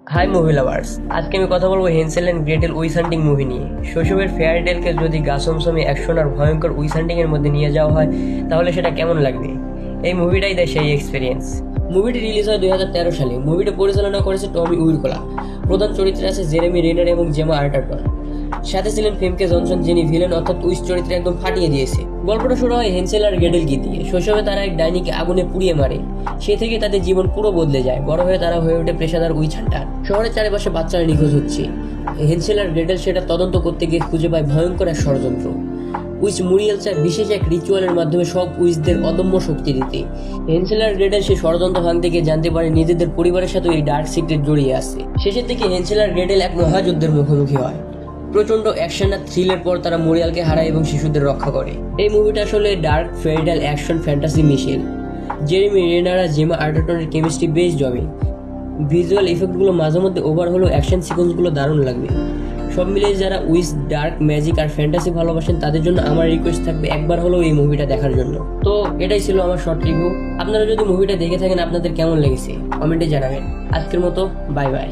High movie lovers, আজকে আমি কথা বলবো Hansel and Gretel witch hunting movie নিয়ে। শৈশবের ফেয়ার টেলকে যদি গাছমসমি অ্যাকশন আর ভয়ঙ্কর উইস হান্টিং এর মধ্যে নিয়ে যাওয়া হয় তাহলে সেটা কেমন লাগবে? এই মুভিটাই দেয় সেই এক্সপিরিয়েন্স। মুভিটি রিলিজ হয় 2013 সালে। মুভিটা পরিচালনা করেছে টমি উইরকোলা। প্রধান চরিত্রে আছে জেরেমি রেনার এবং জেমা আর্টারটন। সাথে ছিলেন ফেমকে জনসন, যিনি ভিলেন অর্থাৎ উইস চরিত্রে একদম ফাটিয়ে দিয়েছে। গল্পটা শুরু হয় হেন্সেল আর গ্রেটেলকে দিয়ে। শৈশবে তারা এক ডাইনিকে আগুনে পুড়িয়ে মারে। সে থেকে তাদের জীবন পুরো বদলে যায়। বড় হয়ে তারা হয়ে ওঠে পেশাদার উইচ হান্টার। শহরের চারিপাশে বাচ্চারা নিখোঁজ হচ্ছে। হেন্সেল আর গ্রেটেল সেটা তদন্ত করতে গিয়ে খুঁজে পায় ভয়ঙ্কর এক ষড়যন্ত্র। উইচ মুরিয়েল চায় বিশেষ এক রিচুয়ালের মাধ্যমে সব উইচদের অদম্য শক্তি দিতে। হেন্সেল আর গ্রেটেল সেই ষড়যন্ত্র ভাঙতে গিয়ে জানতে পারে নিজেদের পরিবারের সাথে এই ডার্ক সিক্রেট জড়িয়ে আছে। শেষের দিকে হেন্সেল আর গ্রেটেল এক মহাযুদ্ধের মুখোমুখি হয়। প্রচন্ড অ্যাকশন আর থ্রিলের পর তারা মরিয়ালকে হারায় এবং শিশুদের রক্ষা করে। এই মুভিটা আসলে ডার্ক ফেরিটাল অ্যাকশন ফ্যান্টাসি মিশেল। জেরেমি রেনার আর জেমা আর্টারটনের কেমিস্ট্রি বেশ জমে। ভিজুয়াল ইফেক্টগুলো মাঝে মধ্যে ওভার হলেও অ্যাকশন সিকোয়েন্সগুলো দারুণ লাগবে। সব মিলিয়ে যারা উইস, ডার্ক, ম্যাজিক আর ফ্যান্টাসি ভালোবাসেন তাদের জন্য আমার রিকোয়েস্ট থাকবে একবার হলেও এই মুভিটা দেখার জন্য। তো এটাই ছিল আমার শর্ট রিভিউ। আপনারা যদি মুভিটা দেখে থাকেন আপনাদের কেমন লেগেছে কমেন্টে জানাবেন। আজকের মতো বাই বাই।